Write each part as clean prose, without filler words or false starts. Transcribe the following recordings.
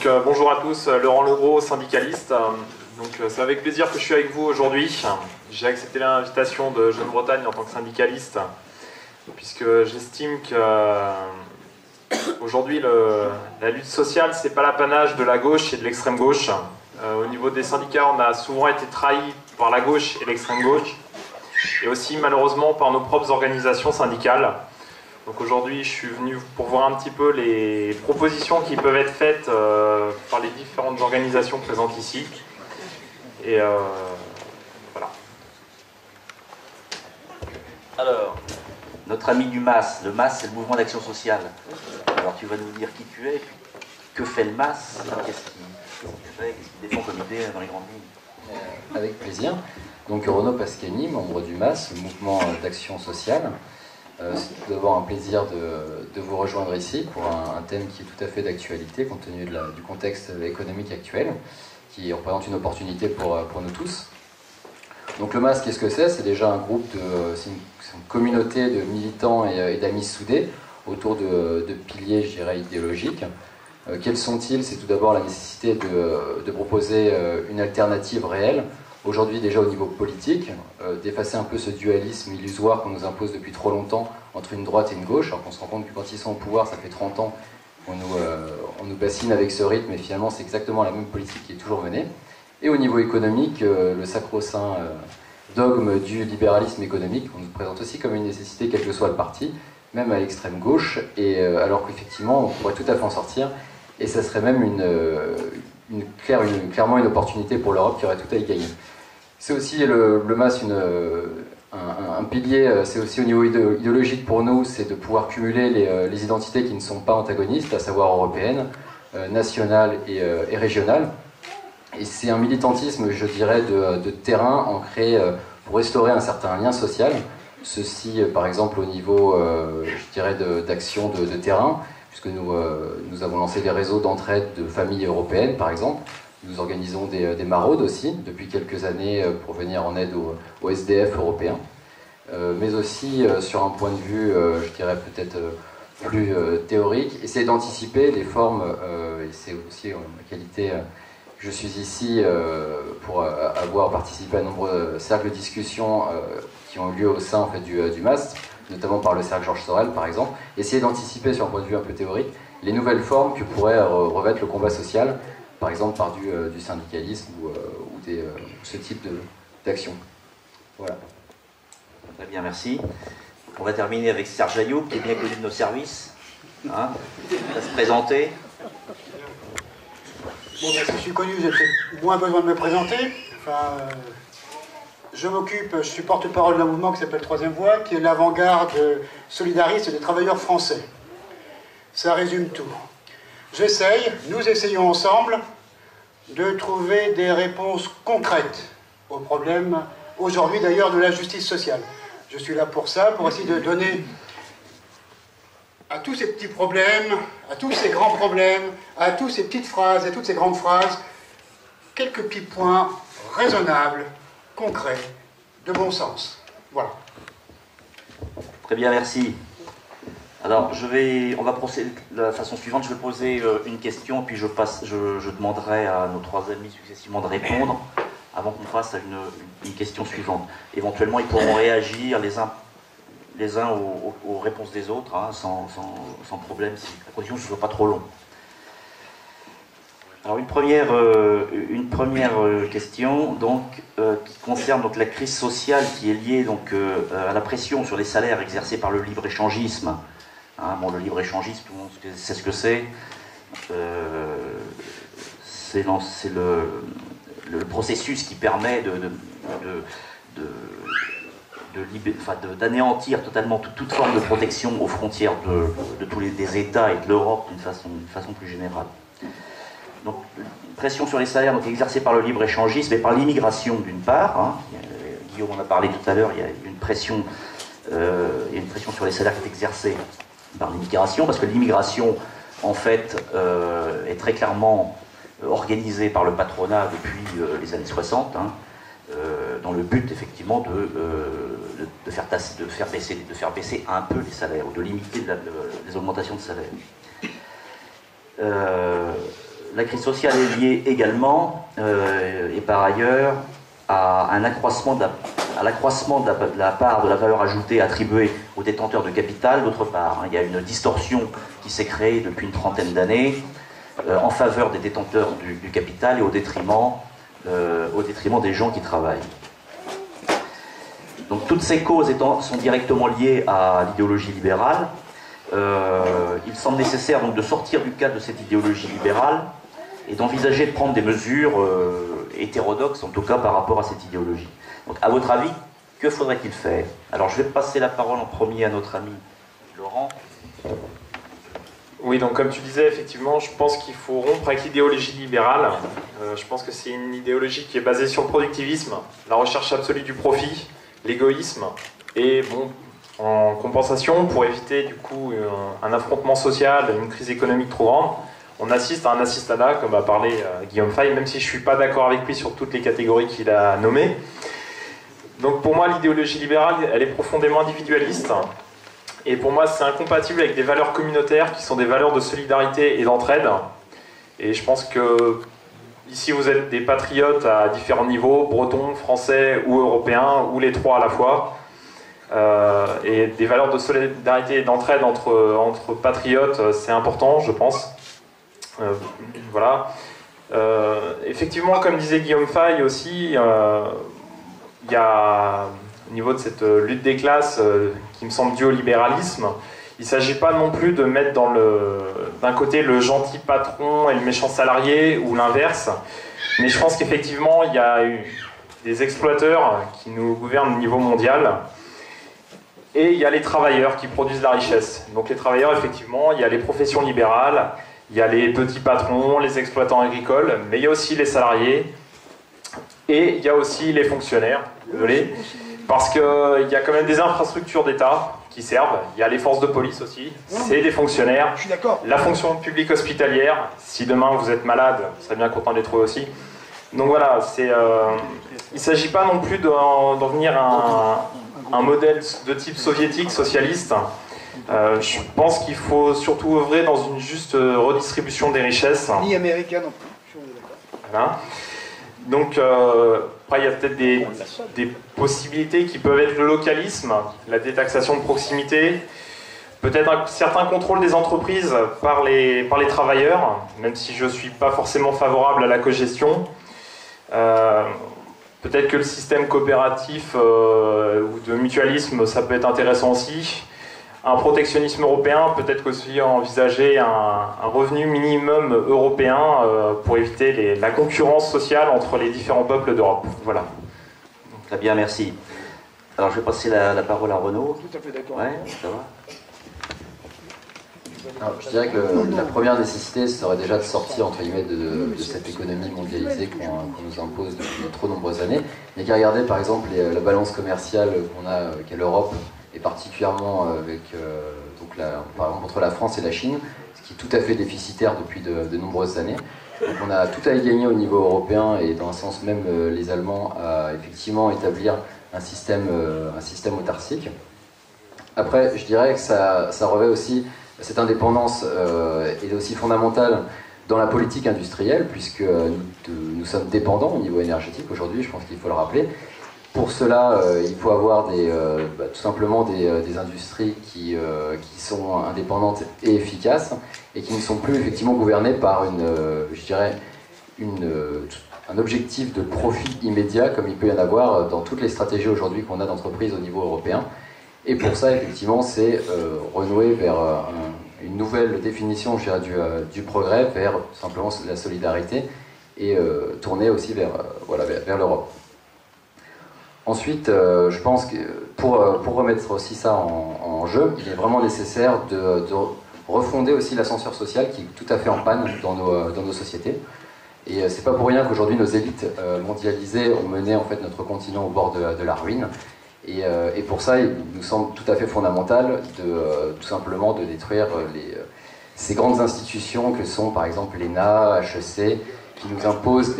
Bonjour à tous, Laurent Legros, syndicaliste. C'est avec plaisir que je suis avec vous aujourd'hui. J'ai accepté l'invitation de Jeune Bretagne en tant que syndicaliste, puisque j'estime qu'aujourd'hui la lutte sociale, c'est pas l'apanage de la gauche et de l'extrême gauche. Au niveau des syndicats, on a souvent été trahis par la gauche et l'extrême gauche, et aussi malheureusement par nos propres organisations syndicales. Donc aujourd'hui, je suis venu pour voir un petit peu les propositions qui peuvent être faites par les différentes organisations présentes ici. Et voilà. Alors, notre ami du MAS, le MAS c'est le mouvement d'action sociale. Alors tu vas nous dire qui tu es, puis que fait le MAS, qu'est-ce qu'il fait, qu'est-ce qu'il défend comme idée dans les grandes lignes. Avec plaisir. Donc Renaud Pascani, membre du MAS, le mouvement d'action sociale. C'est tout d'abord un plaisir de vous rejoindre ici pour un thème qui est tout à fait d'actualité compte tenu du contexte économique actuel, qui représente une opportunité pour nous tous. Donc le MAS, qu'est-ce que c'est? C'est déjà un groupe, c'est une communauté de militants et d'amis soudés autour de piliers, je dirais, idéologiques. Quels sont-ils? C'est tout d'abord la nécessité de proposer une alternative réelle, aujourd'hui déjà au niveau politique, d'effacer un peu ce dualisme illusoire qu'on nous impose depuis trop longtemps entre une droite et une gauche, alors qu'on se rend compte que quand ils sont au pouvoir, ça fait 30 ans qu'on nous bassine avec ce rythme, et finalement c'est exactement la même politique qui est toujours menée. Et au niveau économique, le sacro-saint dogme du libéralisme économique, on nous présente aussi comme une nécessité, quel que soit le parti, même à l'extrême gauche, et alors qu'effectivement on pourrait tout à fait en sortir, et ça serait même clairement une opportunité pour l'Europe qui aurait tout à y gagner. C'est aussi le MAS un pilier, c'est aussi au niveau idéologique pour nous, c'est de pouvoir cumuler les identités qui ne sont pas antagonistes, à savoir européennes, nationales et régionales. Et c'est un militantisme, je dirais, de terrain ancré pour restaurer un certain lien social. Ceci, par exemple, au niveau, je dirais, d'action de terrain, puisque nous avons lancé des réseaux d'entraide de familles européennes, par exemple. Nous organisons des maraudes aussi, depuis quelques années, pour venir en aide aux SDF européens. Mais aussi, sur un point de vue, je dirais peut-être plus théorique, essayer d'anticiper les formes, et c'est aussi ma qualité que je suis ici pour avoir participé à de nombreux cercles de discussion qui ont eu lieu au sein en fait, du MAS, notamment par le cercle Georges Sorel par exemple, essayer d'anticiper sur un point de vue un peu théorique les nouvelles formes que pourrait revêtre le combat social, par exemple par du syndicalisme ou ce type d'action. Voilà. Très bien, merci. On va terminer avec Serge Ayoub, qui est bien connu de nos services. Hein, il va se présenter. Bon, ben, si je suis connu, j'ai peut-être moins besoin de me présenter. Enfin, je suis porte-parole d'un mouvement qui s'appelle Troisième Voie, qui est l'avant-garde solidariste des travailleurs français. Ça résume tout. Nous essayons ensemble de trouver des réponses concrètes aux problèmes, aujourd'hui d'ailleurs, de la justice sociale. Je suis là pour ça, pour essayer de donner à tous ces petits problèmes, à tous ces grands problèmes, à toutes ces petites phrases, à toutes ces grandes phrases, quelques petits points raisonnables, concrets, de bon sens. Voilà. Très bien, merci. Alors, on va procéder de la façon suivante. Je vais poser une question, puis je demanderai à nos trois amis successivement de répondre avant qu'on passe à une question suivante. Éventuellement, ils pourront réagir les uns aux réponses des autres, hein, sans problème, à condition que ce ne soit pas trop long. Alors, une première question donc, qui concerne donc, la crise sociale qui est liée donc, à la pression sur les salaires exercée par le libre-échangisme. Hein, bon, le libre-échangisme, tout le monde sait ce que c'est. C'est le processus qui permet d'anéantir totalement toute forme de protection aux frontières de tous des États et de l'Europe d'une façon plus générale. Donc, pression sur les salaires donc, exercée par le libre-échangisme et par l'immigration d'une part. Hein, Guillaume en a parlé tout à l'heure, il y a une pression sur les salaires qui est exercée par l'immigration, parce que l'immigration, en fait, est très clairement organisée par le patronat depuis les années 60, hein, dans le but, effectivement, de faire baisser un peu les salaires, ou de limiter les augmentations de salaire. la crise sociale est liée également, et par ailleurs, à l'accroissement de la part de la valeur ajoutée attribuée aux détenteurs de capital, d'autre part. Il y a une distorsion qui s'est créée depuis une trentaine d'années en faveur des détenteurs du capital et au détriment des gens qui travaillent. Donc toutes ces causes sont directement liées à l'idéologie libérale. Il semble nécessaire donc de sortir du cadre de cette idéologie libérale et d'envisager de prendre des mesures hétérodoxes, en tout cas par rapport à cette idéologie. Donc à votre avis, que faudrait-il faire? Alors je vais passer la parole en premier à notre ami Laurent. Oui, donc comme tu disais, effectivement, je pense qu'il faut rompre avec l'idéologie libérale. Je pense que c'est une idéologie qui est basée sur le productivisme, la recherche absolue du profit, l'égoïsme, et bon, en compensation, pour éviter du coup un affrontement social, une crise économique trop grande, on assiste à un assistanat, comme a parlé Guillaume Fay, même si je ne suis pas d'accord avec lui sur toutes les catégories qu'il a nommées. Donc pour moi, l'idéologie libérale, elle est profondément individualiste. Et pour moi, c'est incompatible avec des valeurs communautaires qui sont des valeurs de solidarité et d'entraide. Et je pense que ici, vous êtes des patriotes à différents niveaux, bretons, français ou européens, ou les trois à la fois. Et des valeurs de solidarité et d'entraide entre patriotes, c'est important, je pense. Voilà. Effectivement, comme disait Guillaume Fay aussi, il y a, au niveau de cette lutte des classes qui me semble due au libéralisme, il ne s'agit pas non plus de mettre d'un côté le gentil patron et le méchant salarié, ou l'inverse, mais je pense qu'effectivement, il y a eu des exploiteurs qui nous gouvernent au niveau mondial, et il y a les travailleurs qui produisent la richesse. Donc les travailleurs, effectivement, il y a les professions libérales, il y a les petits patrons, les exploitants agricoles, mais il y a aussi les salariés, et il y a aussi les fonctionnaires, désolé, parce qu'il y a quand même des infrastructures d'État qui servent. Il y a les forces de police aussi, c'est des fonctionnaires. Je suis d'accord. La fonction publique hospitalière, si demain vous êtes malade, vous serez bien content de les trouver aussi. Donc voilà, il ne s'agit pas non plus d'en venir à un modèle de type soviétique, socialiste. Je pense qu'il faut surtout œuvrer dans une juste redistribution des richesses. Ni américain non plus, on est d'accord. Voilà. Donc, après, il y a peut-être des possibilités qui peuvent être le localisme, la détaxation de proximité, peut-être un certain contrôle des entreprises par les travailleurs, même si je ne suis pas forcément favorable à la cogestion. Peut-être que le système coopératif ou de mutualisme, ça peut être intéressant aussi. Un protectionnisme européen, peut-être aussi envisager un revenu minimum européen pour éviter la concurrence sociale entre les différents peuples d'Europe. Voilà. Très bien, merci. Alors je vais passer la parole à Renaud. Tout à fait d'accord. Ouais, ça va. Alors, je dirais que la première nécessité serait déjà de sortir entre guillemets de cette économie mondialisée qu'on nous impose depuis de trop nombreuses années. Il n'y a qu'à regarder par exemple la balance commerciale qu'on a avec l'Europe, et particulièrement avec, par exemple entre la France et la Chine, ce qui est tout à fait déficitaire depuis de nombreuses années. Donc on a tout à y gagner au niveau européen, et dans un sens même les Allemands à effectivement établir un système autarcique. Après, je dirais que ça revêt aussi, cette indépendance est aussi fondamentale dans la politique industrielle, puisque nous sommes dépendants au niveau énergétique aujourd'hui, je pense qu'il faut le rappeler. Pour cela, il faut avoir tout simplement des industries qui sont indépendantes et efficaces, et qui ne sont plus effectivement gouvernées par un objectif de profit immédiat, comme il peut y en avoir dans toutes les stratégies aujourd'hui qu'on a d'entreprise au niveau européen. Et pour ça, effectivement, c'est renouer vers une nouvelle définition, je dirais, du progrès, vers simplement la solidarité, et tourner aussi vers l'Europe. Ensuite, je pense que pour remettre aussi ça en jeu, il est vraiment nécessaire de refonder aussi l'ascenseur social qui est tout à fait en panne dans nos sociétés. Et c'est pas pour rien qu'aujourd'hui nos élites mondialisées ont mené en fait notre continent au bord de la ruine. Et pour ça, il nous semble tout à fait fondamental tout simplement de détruire ces grandes institutions que sont par exemple l'ENA, HEC, qui nous imposent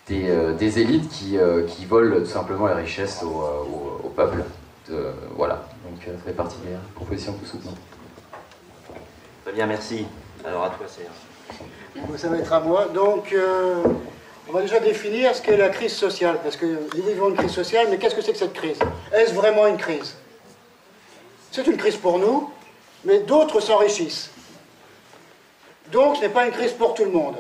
des élites qui volent tout simplement les richesses au peuple. Voilà, donc ça fait partie des propositions que nous soutenons. Très bien, merci. Alors à toi, Serge. Bon, ça va être à moi. Donc, on va déjà définir ce qu'est la crise sociale, parce que nous vivons une crise sociale, mais qu'est-ce que c'est que cette crise? Est-ce vraiment une crise? C'est une crise pour nous, mais d'autres s'enrichissent. Donc, ce n'est pas une crise pour tout le monde.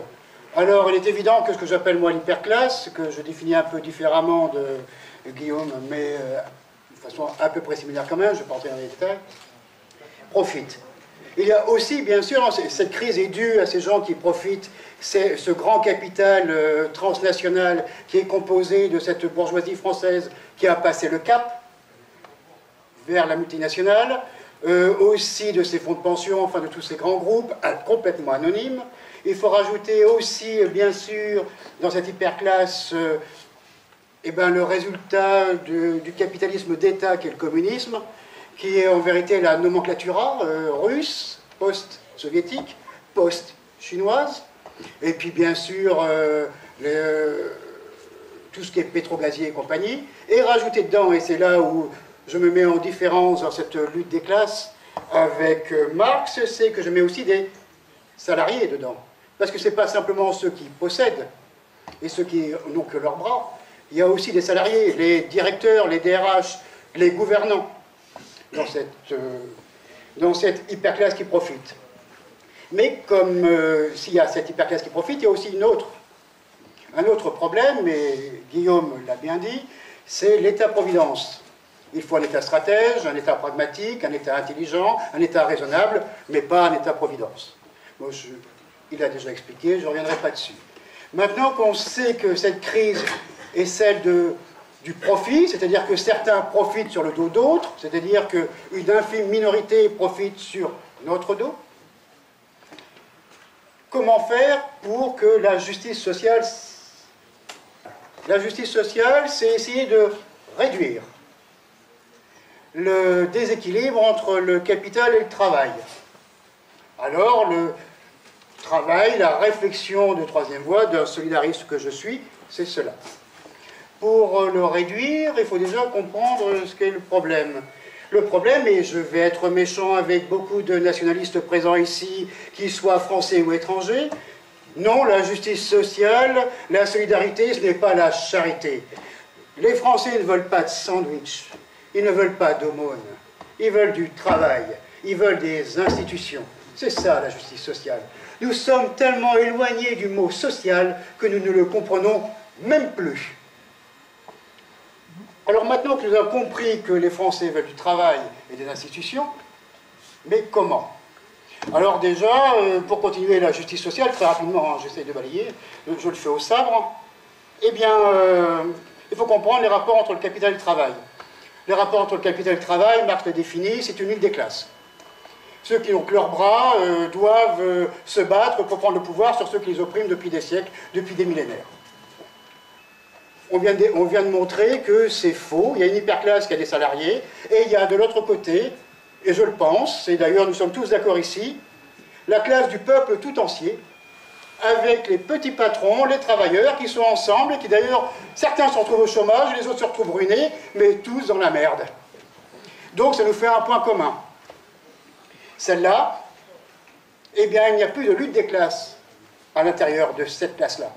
Alors, il est évident que ce que j'appelle moi l'hyperclasse, que je définis un peu différemment de Guillaume, mais de façon à peu près similaire quand même, je ne vais pas entrer dans les détails, profite. Il y a aussi, bien sûr, cette crise est due à ces gens qui profitent, c'est ce grand capital transnational qui est composé de cette bourgeoisie française qui a passé le cap vers la multinationale, aussi de ces fonds de pension, enfin de tous ces grands groupes complètement anonymes. Il faut rajouter aussi, bien sûr, dans cette hyperclasse, le résultat du capitalisme d'État qu'est le communisme, qui est en vérité la nomenclatura russe, post-soviétique, post-chinoise, et puis bien sûr tout ce qui est pétrogazier et compagnie, et rajouter dedans, et c'est là où je me mets en différence dans cette lutte des classes avec Marx, c'est que je mets aussi des salariés dedans. Parce que ce n'est pas simplement ceux qui possèdent et ceux qui n'ont que leurs bras, il y a aussi des salariés, les directeurs, les DRH, les gouvernants, dans cette hyperclasse qui profite. Mais comme s'il y a cette hyperclasse qui profite, il y a aussi un autre problème, et Guillaume l'a bien dit, c'est l'État-providence. Il faut un État stratège, un État pragmatique, un État intelligent, un État raisonnable, mais pas un État-providence. Moi, il a déjà expliqué, je ne reviendrai pas dessus. Maintenant qu'on sait que cette crise est celle du profit, c'est-à-dire que certains profitent sur le dos d'autres, c'est-à-dire qu'une infime minorité profite sur notre dos, comment faire pour que la justice sociale... La justice sociale, c'est essayer de réduire le déséquilibre entre le capital et le travail. Alors, le travail, la réflexion de troisième voie, d'un solidariste que je suis, c'est cela. Pour le réduire, il faut déjà comprendre ce qu'est le problème. Le problème, et je vais être méchant avec beaucoup de nationalistes présents ici, qu'ils soient français ou étrangers, non, la justice sociale, la solidarité, ce n'est pas la charité. Les Français ne veulent pas de sandwich, ils ne veulent pas d'aumône, ils veulent du travail, ils veulent des institutions. C'est ça la justice sociale. Nous sommes tellement éloignés du mot social que nous ne le comprenons même plus. Alors maintenant que nous avons compris que les Français veulent du travail et des institutions, mais comment? Alors déjà, pour continuer la justice sociale, très rapidement, hein, j'essaie de balayer, je le fais au sabre, eh bien, il faut comprendre les rapports entre le capital et le travail. Les rapports entre le capital et le travail, Marx le définit, c'est une lutte des classes. Ceux qui ont que leurs bras doivent se battre pour prendre le pouvoir sur ceux qui les oppriment depuis des siècles, depuis des millénaires. On vient de montrer que c'est faux, il y a une hyperclasse qui a des salariés, et il y a de l'autre côté, et je le pense, et d'ailleurs nous sommes tous d'accord ici, la classe du peuple tout entier, avec les petits patrons, les travailleurs qui sont ensemble, et qui d'ailleurs, certains se retrouvent au chômage, les autres se retrouvent ruinés, mais tous dans la merde. Donc ça nous fait un point commun. Celle-là, eh bien il n'y a plus de lutte des classes à l'intérieur de cette classe-là.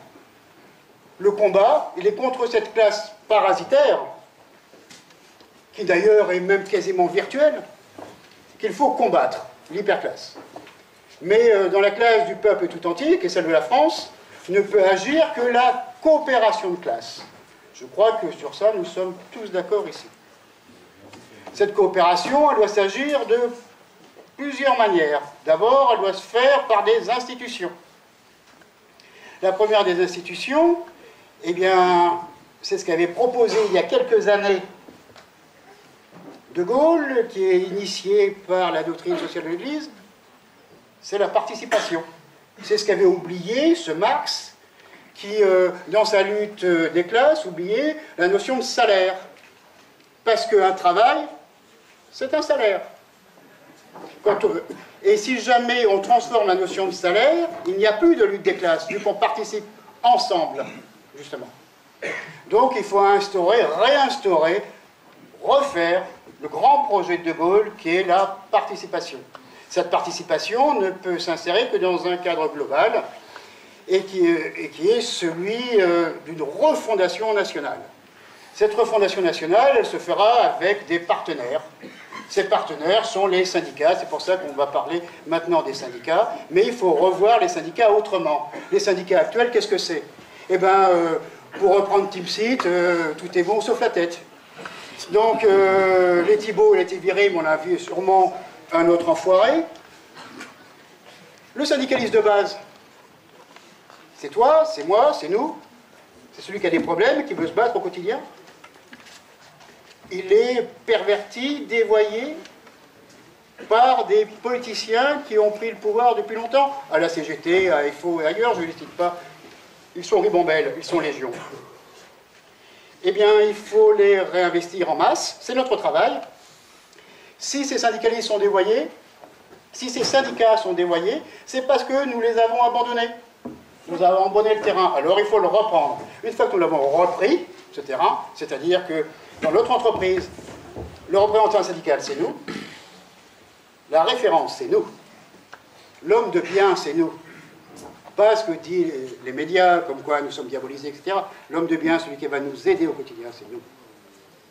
Le combat, il est contre cette classe parasitaire, qui d'ailleurs est même quasiment virtuelle, qu'il faut combattre, l'hyperclasse. Mais dans la classe du peuple tout entier, qui est celle de la France, ne peut agir que la coopération de classe. Je crois que sur ça, nous sommes tous d'accord ici. Cette coopération, elle doit s'agir de plusieurs manières. D'abord, elle doit se faire par des institutions. La première des institutions, eh bien, c'est ce qu'avait proposé il y a quelques années De Gaulle, qui est initié par la doctrine sociale de l'Église, c'est la participation. C'est ce qu'avait oublié ce Marx, qui, dans sa lutte des classes, oubliait la notion de salaire. Parce qu'un travail, c'est un salaire. Et si jamais on transforme la notion de salaire, il n'y a plus de lutte des classes, vu qu'on participe ensemble, justement. Donc il faut réinstaurer, refaire le grand projet de Gaulle, qui est la participation. Cette participation ne peut s'insérer que dans un cadre global et qui est celui d'une refondation nationale. Cette refondation nationale, elle se fera avec des partenaires. Ces partenaires sont les syndicats, c'est pour ça qu'on va parler maintenant des syndicats, mais il faut revoir les syndicats autrement. Les syndicats actuels, qu'est-ce que c'est? Eh bien, pour reprendre Timsit, tout est bon sauf la tête. Donc, les Thibault, les Tivirim, on a vu sûrement un autre enfoiré. Le syndicaliste de base, c'est toi, c'est moi, c'est nous. C'est celui qui a des problèmes, qui veut se battre au quotidien. Il est perverti, dévoyé par des politiciens qui ont pris le pouvoir depuis longtemps, à la CGT, à FO et ailleurs, je ne les cite pas. Ils sont ribambelles, ils sont légion. Eh bien, il faut les réinvestir en masse, c'est notre travail. Si ces syndicalistes sont dévoyés, si ces syndicats sont dévoyés, c'est parce que nous les avons abandonnés. Nous avons abandonné le terrain, alors il faut le reprendre. Une fois que nous l'avons repris, ce terrain, c'est-à-dire que dans notre entreprise, le représentant syndical, c'est nous. La référence, c'est nous. L'homme de bien, c'est nous. Pas ce que disent les médias, comme quoi nous sommes diabolisés, etc. L'homme de bien, celui qui va nous aider au quotidien, c'est nous.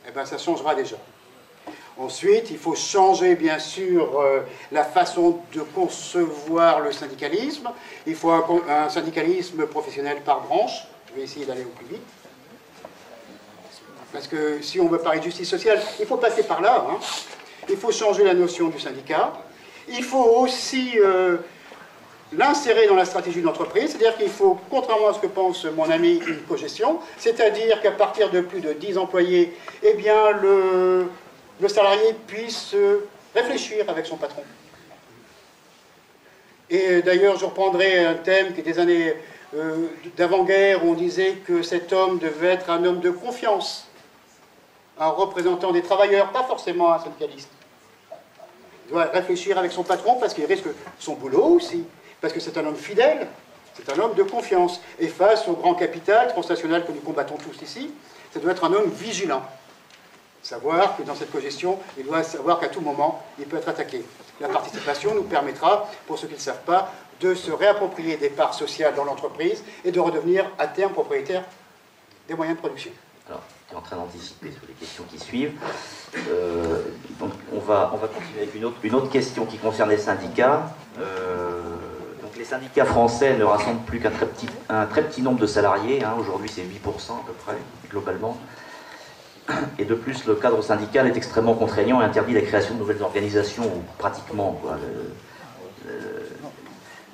Eh bien, ça changera déjà. Ensuite, il faut changer, bien sûr, la façon de concevoir le syndicalisme. Il faut un syndicalisme professionnel par branche. Je vais essayer d'aller au plus vite. Parce que si on veut parler de justice sociale, il faut passer par là. Hein. Il faut changer la notion du syndicat. Il faut aussi l'insérer dans la stratégie de l'entreprise. C'est-à-dire qu'il faut, contrairement à ce que pense mon ami, une cogestion. C'est-à-dire qu'à partir de plus de 10 employés, eh bien, le salarié puisse réfléchir avec son patron. Et d'ailleurs, je reprendrai un thème qui est des années d'avant-guerre, où on disait que cet homme devait être un homme de confiance, un représentant des travailleurs, pas forcément un syndicaliste. Il doit réfléchir avec son patron parce qu'il risque son boulot aussi, parce que c'est un homme fidèle, c'est un homme de confiance. Et face au grand capital transnational que nous combattons tous ici, ça doit être un homme vigilant. Savoir que dans cette cogestion, il doit savoir qu'à tout moment, il peut être attaqué. La participation nous permettra, pour ceux qui ne le savent pas, de se réapproprier des parts sociales dans l'entreprise et de redevenir à terme propriétaire des moyens de production. Alors, tu es en train d'anticiper sur les questions qui suivent. Donc on va continuer avec une autre question qui concerne les syndicats. Donc les syndicats français ne rassemblent plus qu'un très petit nombre de salariés. Hein. Aujourd'hui, c'est 8% à peu près, globalement. Et de plus, le cadre syndical est extrêmement contraignant et interdit la création de nouvelles organisations, ou pratiquement. Quoi.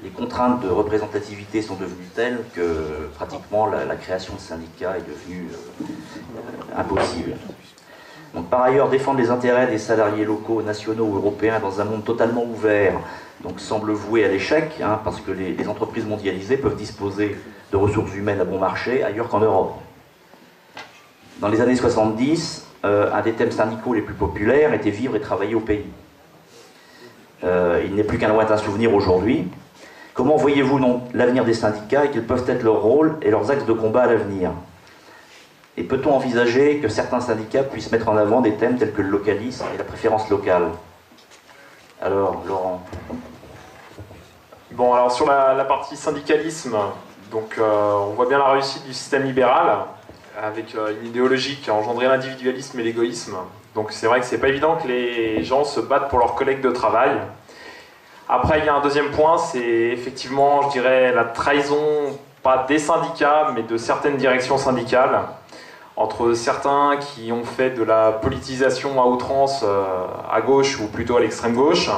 Les contraintes de représentativité sont devenues telles que pratiquement la création de syndicats est devenue impossible. Donc, par ailleurs, défendre les intérêts des salariés locaux, nationaux ou européens dans un monde totalement ouvert donc, semble voué à l'échec, hein, parce que les entreprises mondialisées peuvent disposer de ressources humaines à bon marché ailleurs qu'en Europe. Dans les années 70, un des thèmes syndicaux les plus populaires était vivre et travailler au pays. Il n'est plus qu'un lointain souvenir aujourd'hui. Comment voyez-vous l'avenir des syndicats et quels peuvent être leurs rôles et leurs axes de combat à l'avenir? Et peut-on envisager que certains syndicats puissent mettre en avant des thèmes tels que le localisme et la préférence locale? Alors, Laurent. Bon, alors sur la partie syndicalisme, donc, on voit bien la réussite du système libéral, avec une idéologie qui a engendré l'individualisme et l'égoïsme. Donc c'est vrai que c'est pas évident que les gens se battent pour leurs collègues de travail. Après, il y a un deuxième point, c'est effectivement, je dirais, la trahison, pas des syndicats, mais de certaines directions syndicales, entre certains qui ont fait de la politisation à outrance à gauche, ou plutôt à l'extrême gauche,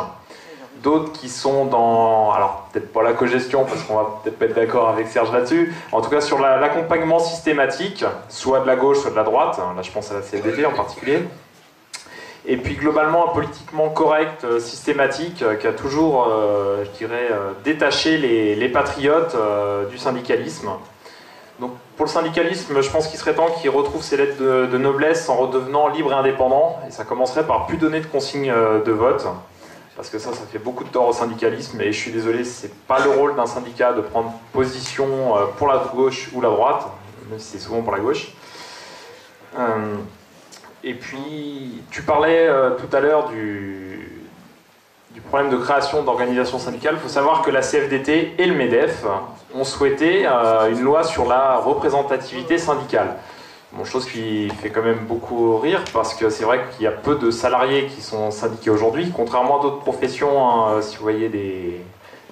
d'autres qui sont dans, alors peut-être pas la cogestion, parce qu'on va peut-être pas être d'accord avec Serge là-dessus, en tout cas sur l'accompagnement systématique, soit de la gauche, soit de la droite, là je pense à la CFDT en particulier, et puis globalement un politiquement correct, systématique, qui a toujours, je dirais, détaché les patriotes du syndicalisme. Donc pour le syndicalisme, je pense qu'il serait temps qu'il retrouve ses lettres de noblesse en redevenant libre et indépendant, et ça commencerait par plus donner de consignes de vote, parce que ça fait beaucoup de tort au syndicalisme, et je suis désolé, c'est pas le rôle d'un syndicat de prendre position pour la gauche ou la droite, même si c'est souvent pour la gauche. Et puis, tu parlais tout à l'heure du problème de création d'organisations syndicales, il faut savoir que la CFDT et le MEDEF ont souhaité une loi sur la représentativité syndicale. Bon, chose qui fait quand même beaucoup rire, parce que c'est vrai qu'il y a peu de salariés qui sont syndiqués aujourd'hui, contrairement à d'autres professions, hein, si vous voyez des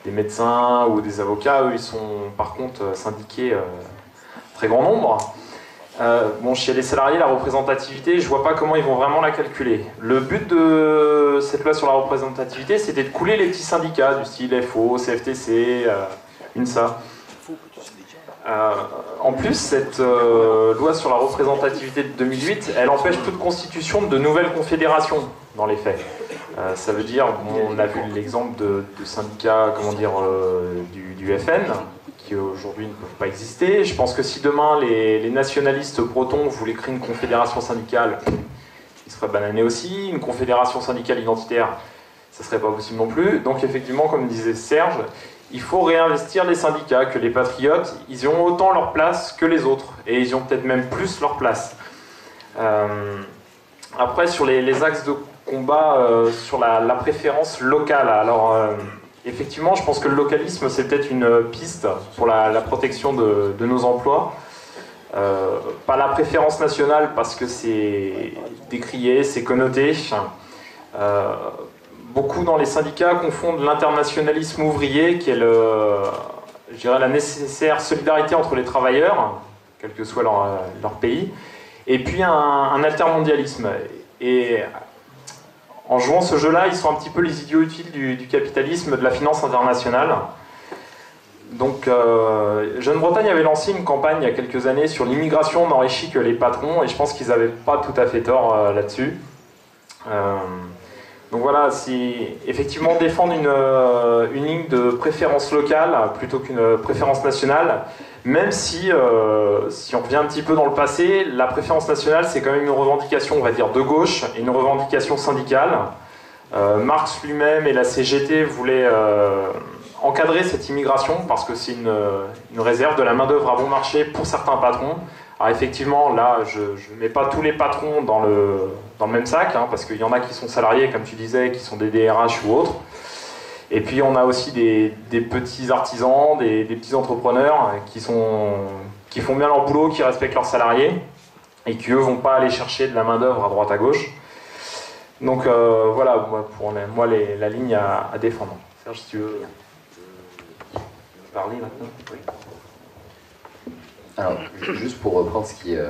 médecins ou des avocats, eux ils sont par contre syndiqués très grand nombre. Bon, chez les salariés, la représentativité, je vois pas comment ils vont vraiment la calculer. Le but de cette loi sur la représentativité, c'était de couler les petits syndicats du style FO, CFTC, UNSA. En plus, cette loi sur la représentativité de 2008, elle empêche toute constitution de nouvelles confédérations, dans les faits. Ça veut dire, bon, on a vu l'exemple de syndicats, comment dire, du FN, qui aujourd'hui ne peuvent pas exister. Je pense que si demain les nationalistes bretons voulaient créer une confédération syndicale, ils seraient bananés aussi. Une confédération syndicale identitaire, ça serait pas possible non plus. Donc effectivement, comme disait Serge, il faut réinvestir les syndicats, que les patriotes, ils ont autant leur place que les autres, et ils ont peut-être même plus leur place. Après, sur les axes de combat, sur la préférence locale, alors effectivement, je pense que le localisme, c'est peut-être une piste pour la protection de nos emplois. Pas la préférence nationale, parce que c'est décrié, c'est connoté. Beaucoup dans les syndicats confondent l'internationalisme ouvrier, qui est je dirais, la nécessaire solidarité entre les travailleurs, quel que soit leur pays, et puis un altermondialisme. Et en jouant ce jeu-là, ils sont un petit peu les idiots utiles du capitalisme, de la finance internationale. Donc, Jeune Bretagne avait lancé une campagne il y a quelques années sur l'immigration n'enrichit que les patrons, et je pense qu'ils n'avaient pas tout à fait tort là-dessus. Donc voilà, c'est effectivement défendre une ligne de préférence locale plutôt qu'une préférence nationale, même si on revient un petit peu dans le passé, la préférence nationale c'est quand même une revendication, on va dire, de gauche et une revendication syndicale. Marx lui-même et la CGT voulaient encadrer cette immigration parce que c'est une réserve de la main-d'œuvre à bon marché pour certains patrons. Alors effectivement, là, je ne mets pas tous les patrons dans le même sac, hein, parce qu'il y en a qui sont salariés, comme tu disais, qui sont des DRH ou autres. Et puis on a aussi des petits artisans, des petits entrepreneurs qui font bien leur boulot, qui respectent leurs salariés, et qui, eux, vont pas aller chercher de la main-d'œuvre à droite à gauche. Donc voilà, pour moi, la ligne à défendre. Serge, si tu veux parler maintenant. Oui. Alors, juste pour reprendre ce qui est